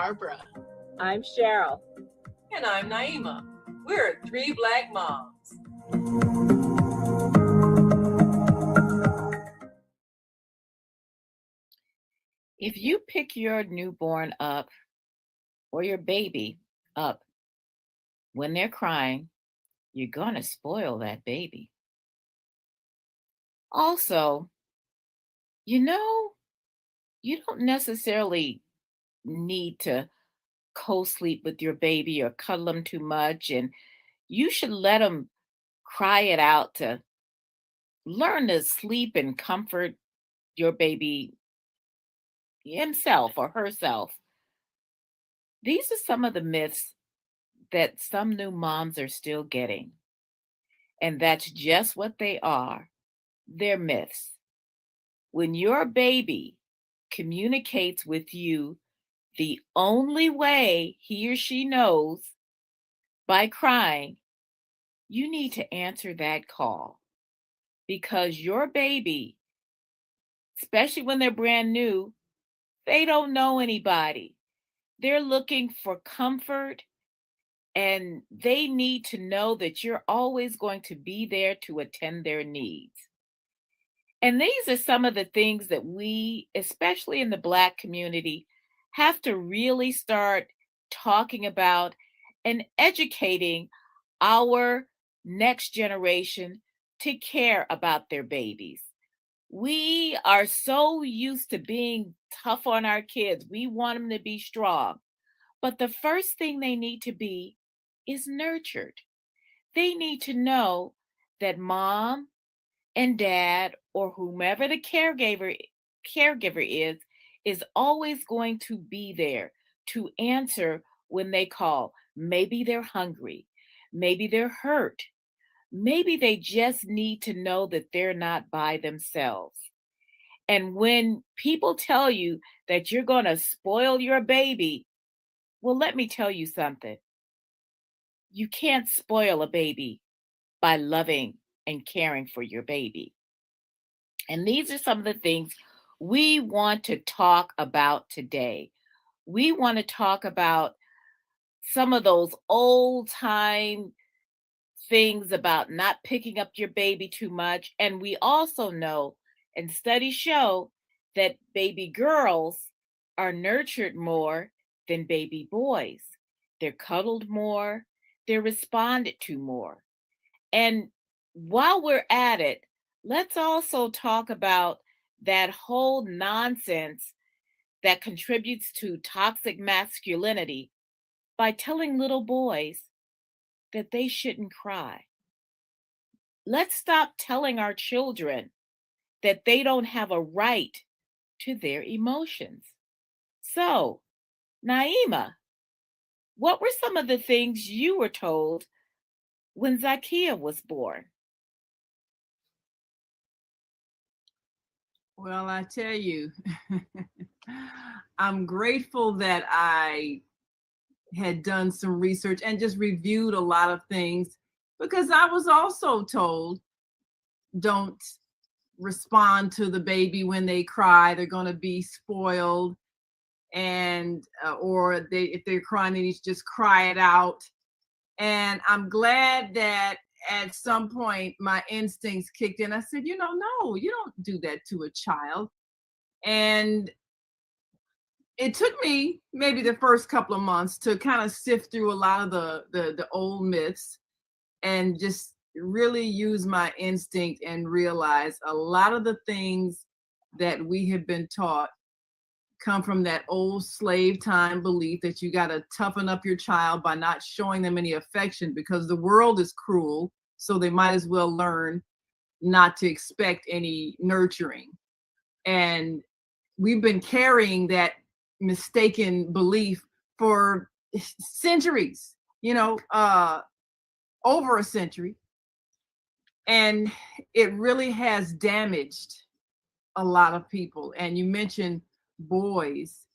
Barbara. I'm Cheryl. And I'm Naima. We're three Black moms. If you pick your newborn up or your baby up when they're crying, you're going to spoil that baby. Also, you don't necessarily need to co-sleep with your baby or cuddle them too much, and you should let them cry it out to learn to sleep and comfort your baby himself or herself. These are some of the myths that some new moms are still getting. And that's just what they are. They're myths. When your baby communicates with you the only way he or she knows, by crying, you need to answer that call. Because your baby, especially when they're brand new, they don't know anybody. They're looking for comfort, and they need to know that you're always going to be there to attend their needs. And these are some of the things that we, especially in the Black community, have to really start talking about and educating our next generation to care about their babies. We are so used to being tough on our kids. We want them to be strong. But the first thing they need to be is nurtured. They need to know that mom and dad or whomever the caregiver is always going to be there to answer when they call. Maybe they're hungry. Maybe they're hurt. Maybe they just need to know that they're not by themselves. And when people tell you that you're going to spoil your baby, well, let me tell you something. You can't spoil a baby by loving and caring for your baby. And these are some of the things we want to talk about today. We want to talk about some of those old time things about not picking up your baby too much. And we also know, and studies show, that baby girls are nurtured more than baby boys. They're cuddled more, they're responded to more. And while we're at it, let's also talk about that whole nonsense that contributes to toxic masculinity by telling little boys that they shouldn't cry. Let's stop telling our children that they don't have a right to their emotions. So, Naima, what were some of the things you were told when Zakiya was born? Well, I tell you, I'm grateful that I had done some research and just reviewed a lot of things, because I was also told, don't respond to the baby when they cry. They're going to be spoiled. And or if they're crying, they need to just cry it out. And I'm glad that at some point my instincts kicked in. I said, no, you don't do that to a child. And it took me maybe the first couple of months to kind of sift through a lot of the old myths and just really use my instinct and realize a lot of the things that we have been taught come from that old slave time belief that you got to toughen up your child by not showing them any affection, because the world is cruel, so they might as well learn not to expect any nurturing. And we've been carrying that mistaken belief for centuries, over a century. And it really has damaged a lot of people. And you mentioned boys.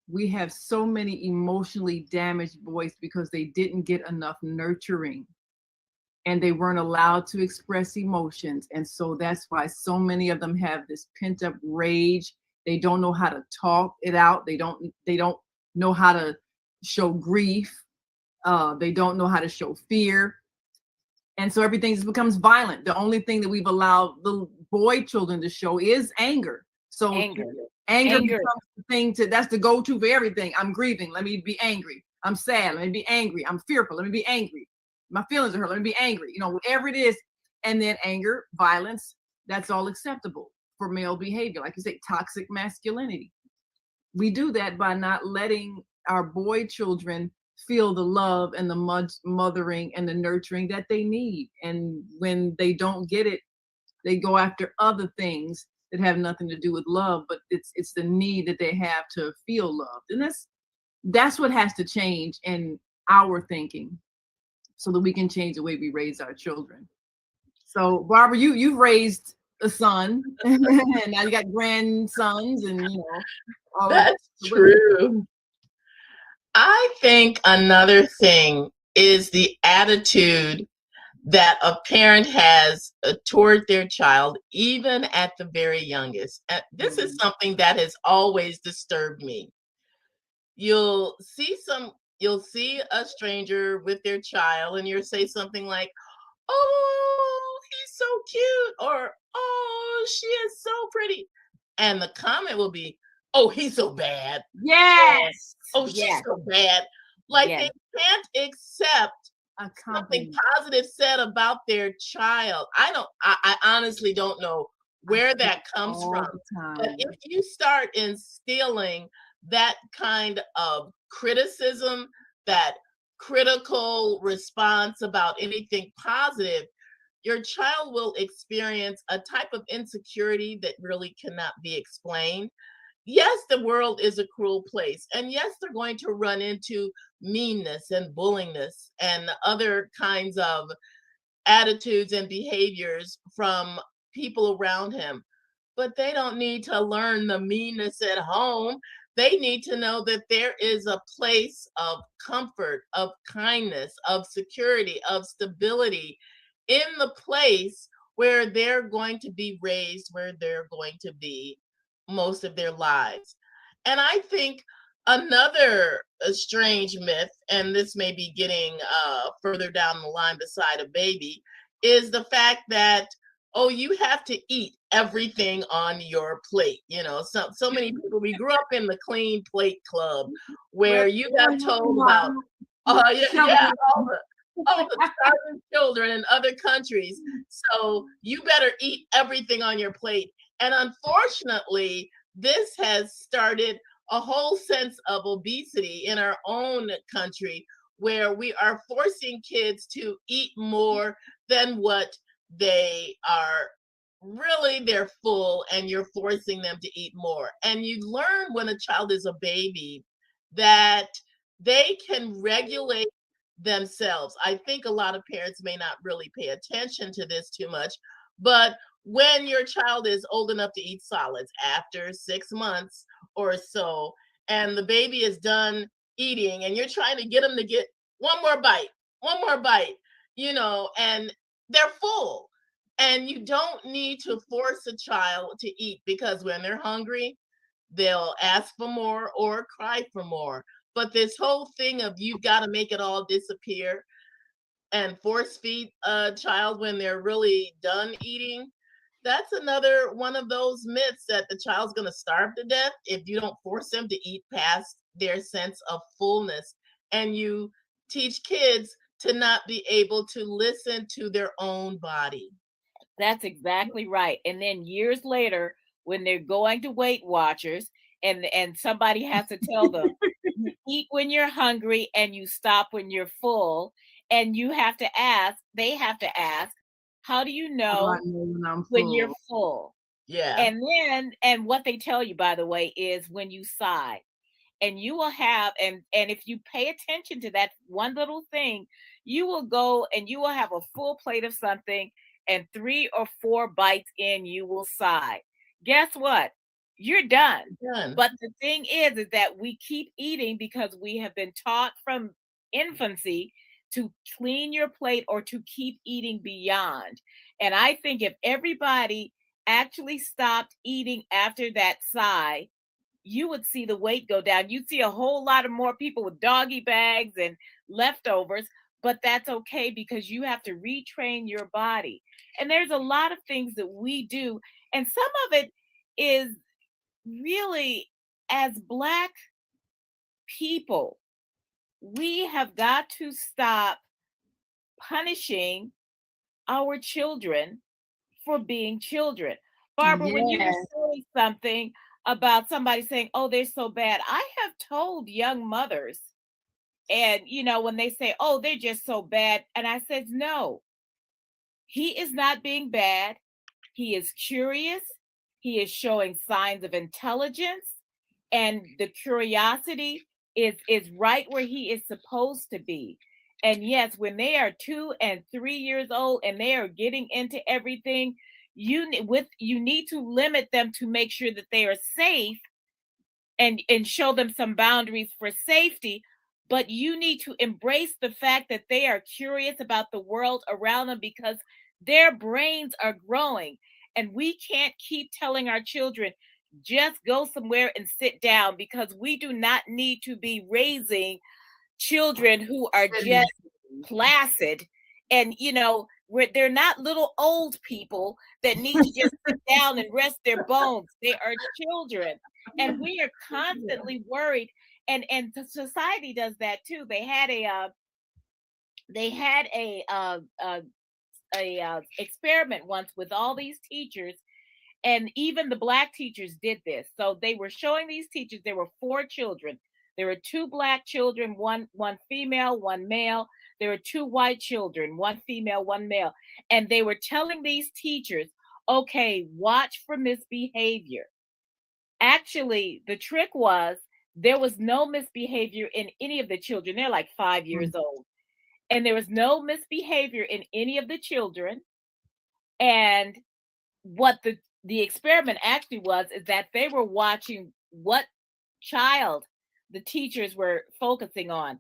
We have so many emotionally damaged boys because they didn't get enough nurturing and they weren't allowed to express emotions. And so that's why so many of them have this pent up rage. They don't know how to talk it out. They don't know how to show grief. They don't know how to show fear. And so everything just becomes violent. The only thing that we've allowed little boy children to show is anger. So anger becomes the thing that's the go-to for everything. I'm grieving. Let me be angry. I'm sad. Let me be angry. I'm fearful. Let me be angry. My feelings are hurt. Let me be angry. Whatever it is. And then anger, violence, that's all acceptable for male behavior. Like you say, toxic masculinity. We do that by not letting our boy children feel the love and the mothering and the nurturing that they need. And when they don't get it, they go after other things that have nothing to do with love, but it's the need that they have to feel loved. And that's what has to change in our thinking so that we can change the way we raise our children. So Barbara, you've raised a son and now you got grandsons and That's true. I think another thing is the attitude that a parent has toward their child, even at the very youngest. This is something that has always disturbed me. You'll see a stranger with their child and you'll say something like, "Oh, he's so cute," or "Oh, she is so pretty." And the comment will be, "Oh, he's so bad." Yes. Oh, she's so bad. Like they can't accept something positive said about their child. I honestly don't know where that comes from. But if you start instilling that kind of criticism, that critical response about anything positive, your child will experience a type of insecurity that really cannot be explained. Yes, the world is a cruel place. And yes, they're going to run into meanness and bullingness and other kinds of attitudes and behaviors from people around him. But they don't need to learn the meanness at home. They need to know that there is a place of comfort, of kindness, of security, of stability in the place where they're going to be raised, where they're going to be most of their lives. And I think another strange myth, and this may be getting further down the line beside a baby, is the fact that, oh, you have to eat everything on your plate. So many people, we grew up in the clean plate club where you got told about all the starving children in other countries. So you better eat everything on your plate. And unfortunately, this has started a whole sense of obesity in our own country where we are forcing kids to eat more than what they are really, they're full, and you're forcing them to eat more. And you learn when a child is a baby that they can regulate themselves. I think a lot of parents may not really pay attention to this too much, but when your child is old enough to eat solids after 6 months or so, and the baby is done eating, and you're trying to get them to get one more bite, and they're full. And you don't need to force a child to eat, because when they're hungry, they'll ask for more or cry for more. But this whole thing of you've got to make it all disappear and force feed a child when they're really done eating, that's another one of those myths that the child's going to starve to death if you don't force them to eat past their sense of fullness. And you teach kids to not be able to listen to their own body. That's exactly right. And then years later, when they're going to Weight Watchers and somebody has to tell them, you eat when you're hungry and you stop when you're full. And they have to ask, how do you know when you're full? Yeah. And what they tell you, by the way, is when you sigh. And you will have, and if you pay attention to that one little thing, you will go and you will have a full plate of something, and 3 or 4 bites in, you will sigh. Guess what? You're done. But the thing is that we keep eating because we have been taught from infancy to clean your plate or to keep eating beyond. And I think if everybody actually stopped eating after that sigh, you would see the weight go down. You'd see a whole lot of more people with doggy bags and leftovers, but that's okay because you have to retrain your body. And there's a lot of things that we do, and some of it is really, as Black people, we have got to stop punishing our children for being children. Barbara, when you were saying something about somebody saying, oh, they're so bad, I have told young mothers, and when they say, oh, they're just so bad, and I said, no, he is not being bad. He is curious. He is showing signs of intelligence, and the curiosity is right where he is supposed to be. And yes, when they are 2 and 3 years old and they are getting into everything, you need to limit them to make sure that they are safe and show them some boundaries for safety. But you need to embrace the fact that they are curious about the world around them because their brains are growing. And we can't keep telling our children, just go somewhere and sit down, because we do not need to be raising children who are just placid and where they're not little old people that need to just sit down and rest their bones. They are children, and we are constantly worried, and the society does that too. They had a experiment once with all these teachers, and even the Black teachers did this. So they were showing these teachers, there were 4 children. There were 2 Black children, one female, one male. There were 2 white children, one female, one male. And they were telling these teachers, okay, watch for misbehavior. Actually, the trick was there was no misbehavior in any of the children. They're like 5 years old. And there was no misbehavior in any of the children. And what the experiment actually was is that they were watching what child the teachers were focusing on.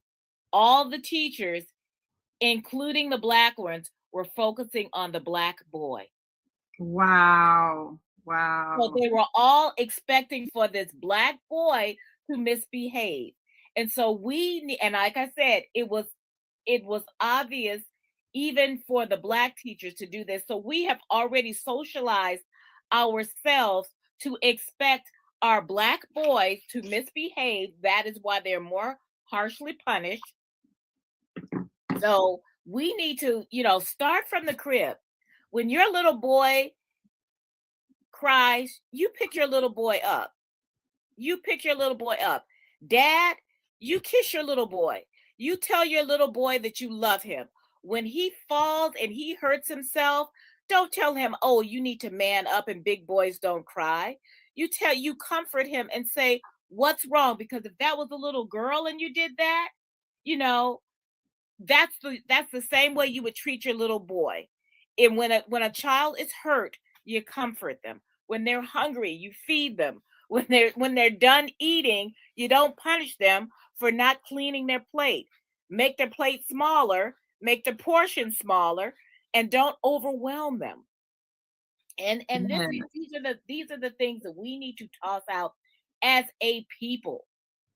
All the teachers, including the Black ones, were focusing on the Black boy. Wow. So they were all expecting for this Black boy to misbehave. And so and like I said, it was obvious even for the Black teachers to do this. So we have already socialized ourselves to expect our Black boys to misbehave. That is why they're more harshly punished. So we need to, start from the crib. When your little boy cries, you pick your little boy up. Dad, you kiss your little boy. You tell your little boy that you love him. When he falls and he hurts himself, don't tell him, oh, you need to man up and big boys don't cry. You comfort him and say, what's wrong? Because if that was a little girl and you did that, that's the same way you would treat your little boy. And when a child is hurt, you comfort them. When they're hungry, you feed them. When they're done eating, you don't punish them for not cleaning their plate. Make their plate smaller, make the portion smaller, and don't overwhelm them. And these are the things that we need to toss out as a people.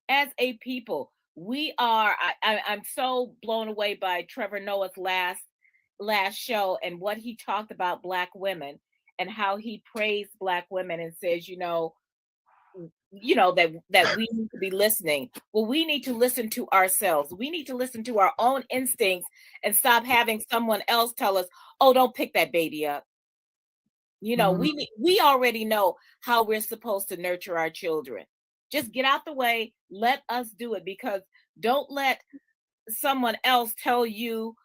As a people, we are. I'm so blown away by Trevor Noah's last show and what he talked about Black women and how he praised Black women and says, that we need to be listening. Well, we need to listen to ourselves. We need to listen to our own instincts and stop having someone else tell us, oh, don't pick that baby up. We already know how we're supposed to nurture our children. Just get out the way. Let us do it, because don't let someone else tell you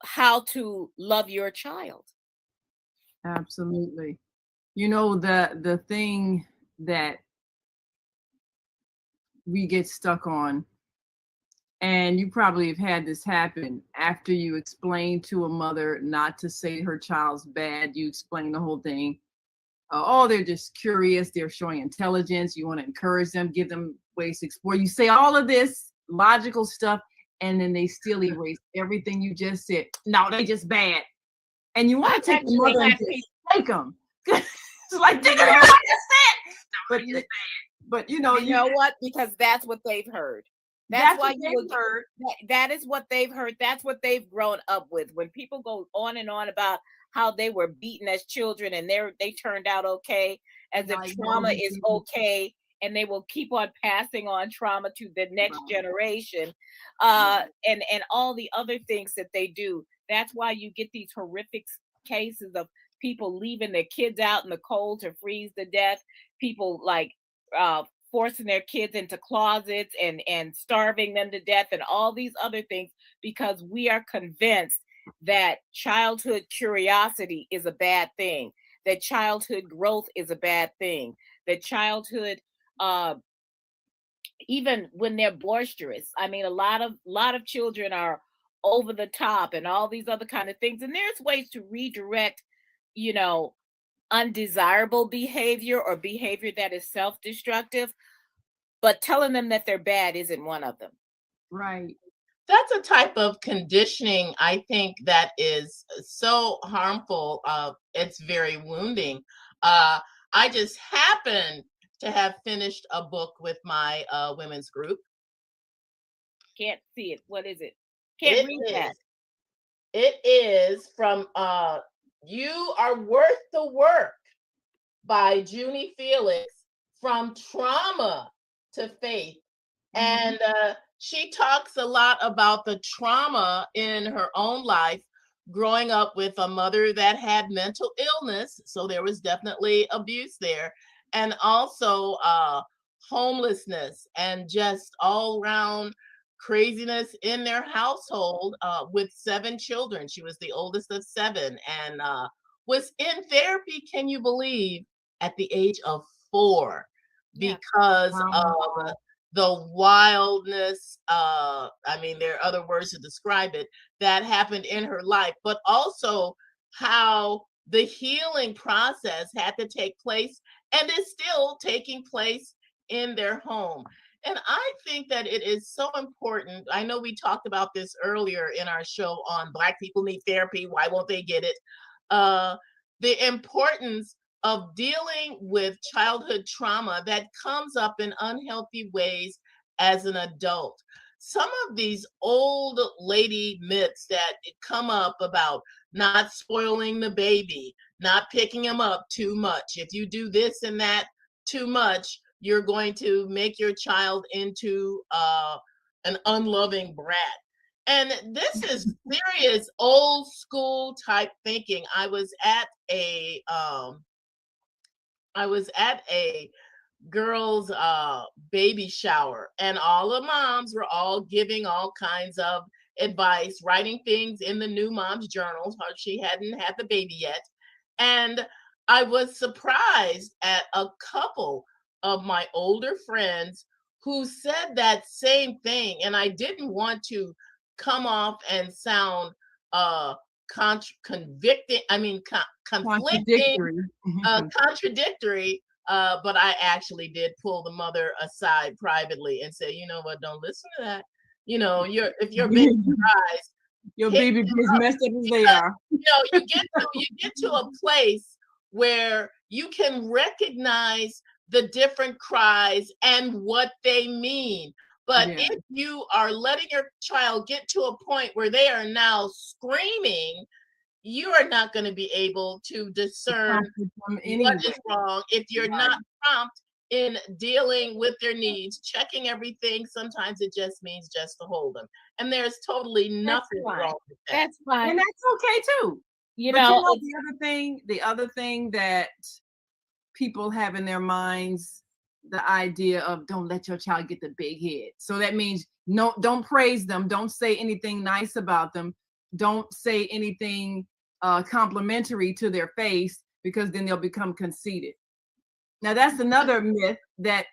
how to love your child. Absolutely. The thing that we get stuck on, and you probably have had this happen after you explain to a mother not to say her child's bad, you explain the whole thing. Oh, they're just curious, they're showing intelligence, you want to encourage them, give them ways to explore. You say all of this logical stuff, and then they still erase everything you just said. No, they just bad. And you want to take the mother and just take them. It's like, think of what I just said. No, but But you know what? Because that's what they've heard. That's why you will heard. That is what they've heard. That's what they've grown up with. When people go on and on about how they were beaten as children and they turned out okay, as if trauma is okay, and they will keep on passing on trauma to the next generation, and all the other things that they do. That's why you get these horrific cases of people leaving their kids out in the cold to freeze to death. People like forcing their kids into closets and starving them to death and all these other things, because we are convinced that childhood curiosity is a bad thing, that childhood growth is a bad thing, that childhood even when they're boisterous, I mean, a lot of children are over the top and all these other kind of things, and there's ways to redirect, undesirable behavior or behavior that is self-destructive, but telling them that they're bad isn't one of them. Right. That's a type of conditioning, I think, that is so harmful. It's very wounding. I just happen to have finished a book with my women's group. Can't see it. What is it? Can't read that. It is from You Are Worth the Work by Junie Felix, From Trauma to Faith. And she talks a lot about the trauma in her own life, growing up with a mother that had mental illness. So there was definitely abuse there. And also homelessness and just all around craziness in their household with 7 children. She was the oldest of 7 and was in therapy, can you believe, at the age of 4 because of the wildness, I mean, there are other words to describe it, that happened in her life, but also how the healing process had to take place and is still taking place in their home. And I think that it is so important. I know we talked about this earlier in our show on Black People Need Therapy. Why won't they get it? The importance of dealing with childhood trauma that comes up in unhealthy ways as an adult. Some of these old lady myths that come up about not spoiling the baby, not picking him up too much. If you do this and that too much, you're going to make your child into an unloving brat. And this is serious old school type thinking. I was at a girls baby shower, and all the moms were all giving all kinds of advice, writing things in the new mom's journals. She hadn't had the baby yet. And I was surprised at a couple of my older friends who said that same thing. And I didn't want to come off and sound contradictory, but I actually did pull the mother aside privately and say, you know what, don't listen to that. If your baby cries, your baby is messed up as they are. You get to a place where you can recognize the different cries and what they mean. But if you are letting your child get to a point where they are now screaming, you are not going to be able to discern what is wrong if you're not prompt in dealing with their needs, checking everything. Sometimes it just means just to hold them. And there's totally nothing wrong with that. That's fine. And that's okay too. The other thing that people have in their minds, the idea of don't let your child get the big head. So that means no, don't praise them. Don't say anything nice about them. Don't say anything complimentary to their face, because then they'll become conceited. Now that's another myth that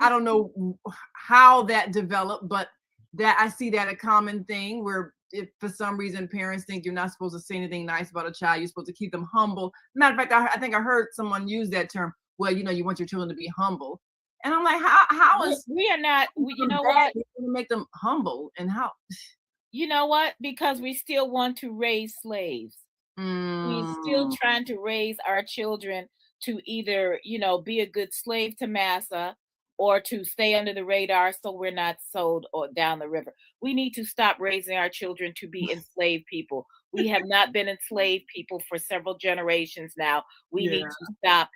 I don't know how that developed, but that I see that a common thing where if for some reason parents think you're not supposed to say anything nice about a child, you're supposed to keep them humble. Matter of fact, I think I heard someone use that term. Well, you want your children to be humble. And I'm like, how is we are not, you know what? Make them humble, and how? You know what? Because we still want to raise slaves. We're still trying to raise our children to either, be a good slave to massa or to stay under the radar so we're not sold or down the river. We need to stop raising our children to be enslaved people. We have not been enslaved people for several generations now. We need to stop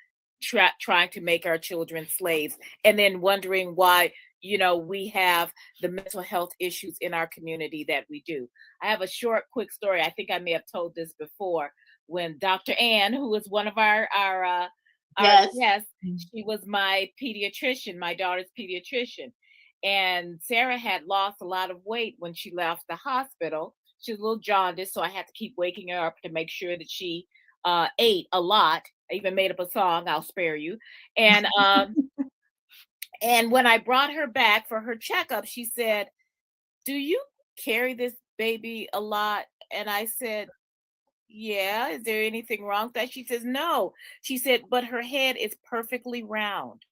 trying to make our children slaves and then wondering why we have the mental health issues in our community that we do. I have a short quick story. I think I may have told this before. When Dr. Ann, who is one of our guests, she was my pediatrician, my daughter's pediatrician, and Sarah had lost a lot of weight when she left the hospital. She was a little jaundiced, so I had to keep waking her up to make sure that she ate a lot. I even made up a song, I'll spare you. And and when I brought her back for her checkup, she said, "Do you carry this baby a lot?" And I said, "Yeah, is there anything wrong with that?" She says, "No." She said, "But her head is perfectly round."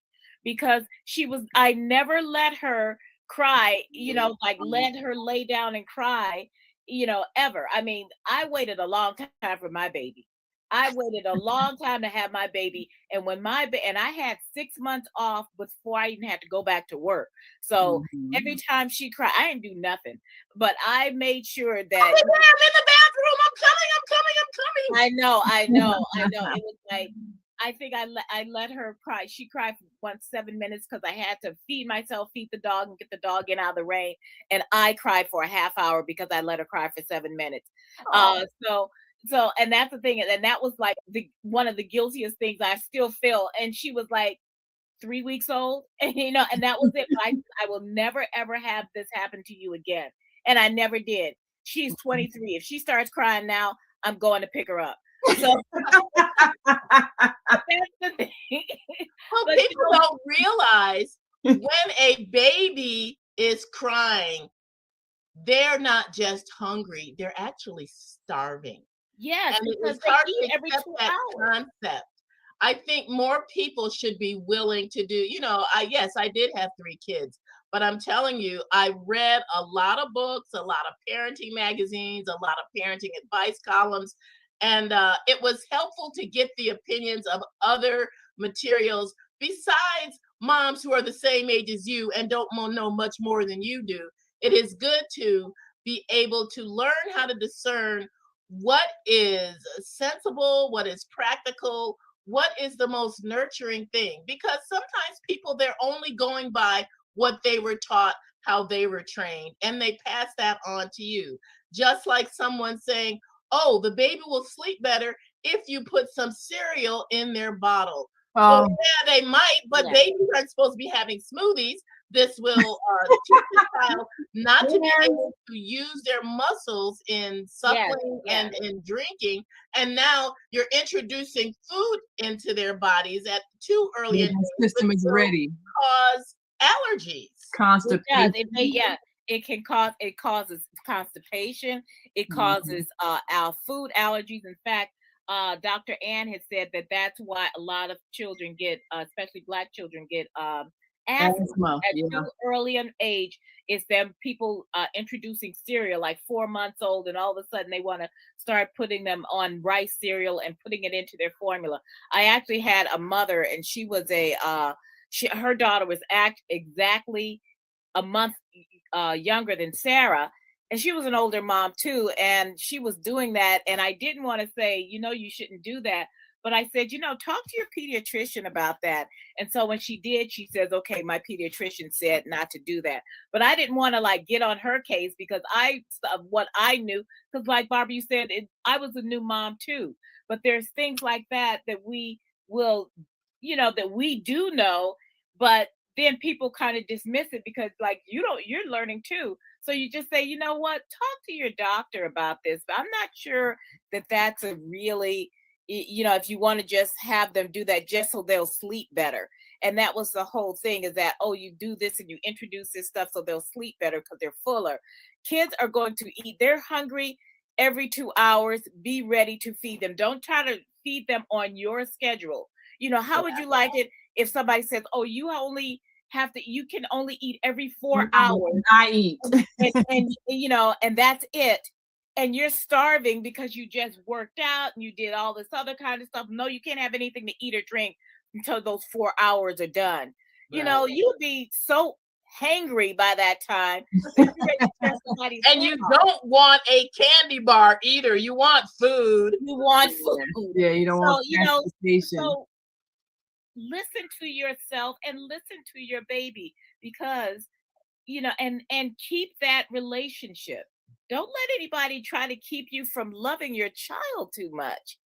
Because I never let her cry, like let her lay down and cry, ever. I mean, I waited a long time for my baby. I waited a long time to have my baby. And when and I had 6 months off before I even had to go back to work. So every time she cried, I didn't do nothing, but I made sure that I'm in the bathroom. I'm coming. I know. It was like, I think I let her cry. She cried for 7 minutes because I had to feed myself, feed the dog, and get the dog in out of the rain. And I cried for a half hour because I let her cry for 7 minutes. So, and that's the thing. And that was like one of the guiltiest things I still feel. And she was like 3 weeks old, and and that was it. I will never, ever have this happen to you again. And I never did. She's 23. If she starts crying now, I'm going to pick her up. So that's the thing. Well, people don't realize when a baby is crying, they're not just hungry, they're actually starving. Yes, and because it's hard they to eat every accept 2 that hours. concept. I think more people should be willing to do, I did have 3 kids, but I'm telling you, I read a lot of books, a lot of parenting magazines, a lot of parenting advice columns, and it was helpful to get the opinions of other materials besides moms who are the same age as you and don't know much more than you do. It is good to be able to learn how to discern what is sensible, what is practical, what is the most nurturing thing. Because sometimes people, they're only going by what they were taught, how they were trained, and they pass that on to you. Just like someone saying, "Oh, the baby will sleep better if you put some cereal in their bottle." Well, yeah, they might, but babies aren't supposed to be having smoothies. This will teach the child not to be able to use their muscles in suckling and in drinking. And now you're introducing food into their bodies at too early an age. The system is ready. Cause allergies. Constipation. It causes constipation. It causes our food allergies. In fact, Dr. Ann has said that that's why a lot of children get, especially Black children, get asthma at too early an age. Is them people introducing cereal like 4 months old, and all of a sudden they want to start putting them on rice cereal and putting it into their formula. I actually had a mother, and she was her daughter was exactly a month younger than Sarah. And she was an older mom too. And she was doing that. And I didn't want to say, you shouldn't do that. But I said, talk to your pediatrician about that. And so when she did, she says, okay, my pediatrician said not to do that. But I didn't want to get on her case because what I knew, because like Barbara, you said, I was a new mom too. But there's things like that we will, that we do know, but then people kind of dismiss it because you're learning too. So you just say, what, talk to your doctor about this. But I'm not sure that that's a really, if you want to just have them do that just so they'll sleep better. And that was the whole thing, is that, you do this and you introduce this stuff so they'll sleep better because they're fuller. Kids are going to eat. They're hungry every 2 hours. Be ready to feed them. Don't try to feed them on your schedule. How would you like it if somebody says, you can only eat every 4 hours. I eat. and that's it. and you're starving because you just worked out and you did all this other kind of stuff. No, you can't have anything to eat or drink until those 4 hours are done. You know, you'll be so hangry by that time. And you don't want a candy bar either. You want food. You want food. Yeah, you don't want so listen to yourself and listen to your baby, because and keep that relationship. Don't let anybody try to keep you from loving your child too much.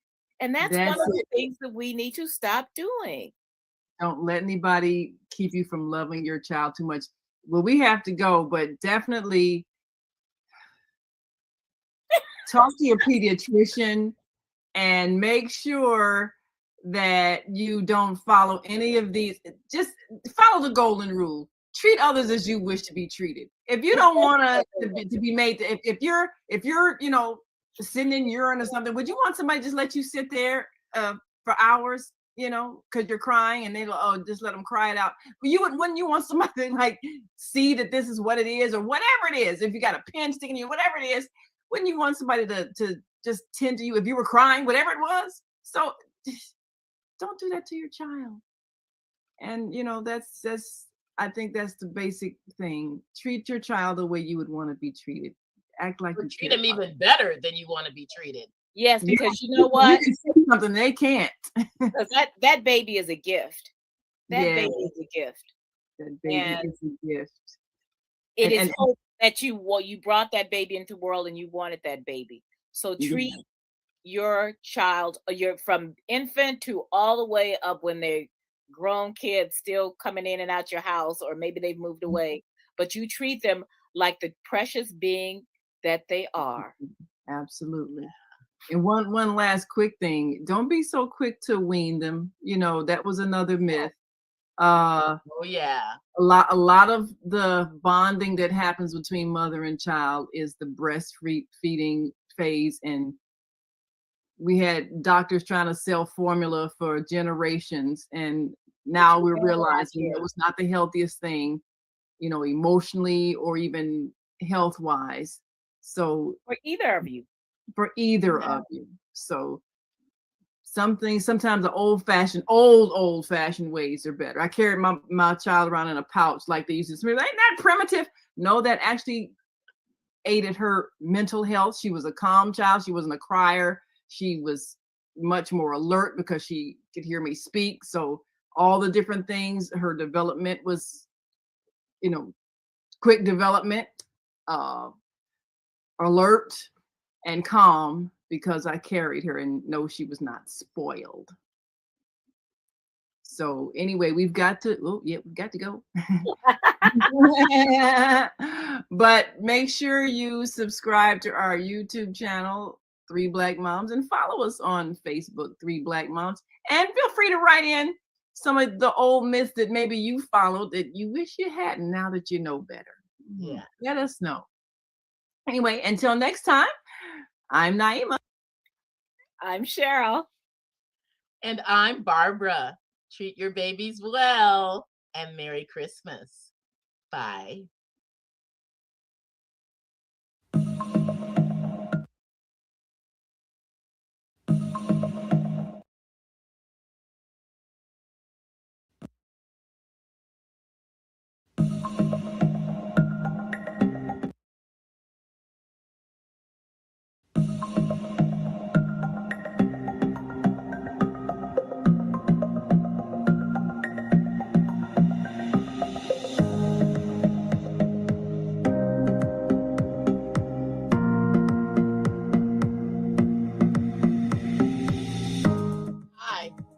And that's one of the things that we need to stop doing. Don't let anybody keep you from loving your child too much. Well, we have to go, but definitely talk to your pediatrician and make sure that you don't follow any of these. Just follow the golden rule. Treat others as you wish to be treated. If you don't want to be made, if you're sitting in urine or something, would you want somebody to just let you sit there for hours? Because you're crying, and just let them cry it out. But wouldn't you want somebody to like see that this is what it is, or whatever it is? If you got a pin sticking in you, whatever it is, wouldn't you want somebody to just tend to you if you were crying, whatever it was? So don't do that to your child. And that's I think that's the basic thing. Treat your child the way you would want to be treated. Act like you treat them even better than you want to be treated. Yes, because you know what? You can say something they can't. Because that baby is a gift. That baby is a gift. That baby is a gift. It is hope that you brought that baby into the world and you wanted that baby. So treat your child, from infant to all the way up when they're grown kids still coming in and out your house, or maybe they've moved away, but you treat them like the precious being that they are. Absolutely. And one last quick thing, don't be so quick to wean them. That was another myth. A lot of the bonding that happens between mother and child is the breastfeeding phase, and we had doctors trying to sell formula for generations, and now we're realizing it was not the healthiest thing, emotionally or even health wise. So for either of you. So sometimes the old fashioned ways are better. I carried my child around in a pouch like they used to say. Ain't that primitive? No, that actually aided her mental health. She was a calm child. She wasn't a crier. She was much more alert because she could hear me speak. So all the different things, her development was, quick development, alert and calm, because I carried her, and no, she was not spoiled. So anyway, we've got to go. But make sure you subscribe to our YouTube channel, Three Black Moms, and follow us on Facebook, Three Black Moms. And feel free to write in some of the old myths that maybe you followed that you wish you hadn't, now that you know better. Yeah. Let us know. Anyway, until next time, I'm Naima. I'm Cheryl. And I'm Barbara. Treat your babies well, and Merry Christmas. Bye.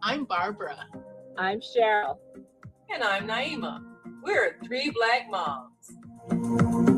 I'm Barbara. I'm Cheryl. And I'm Naima. We're Three Black Moms.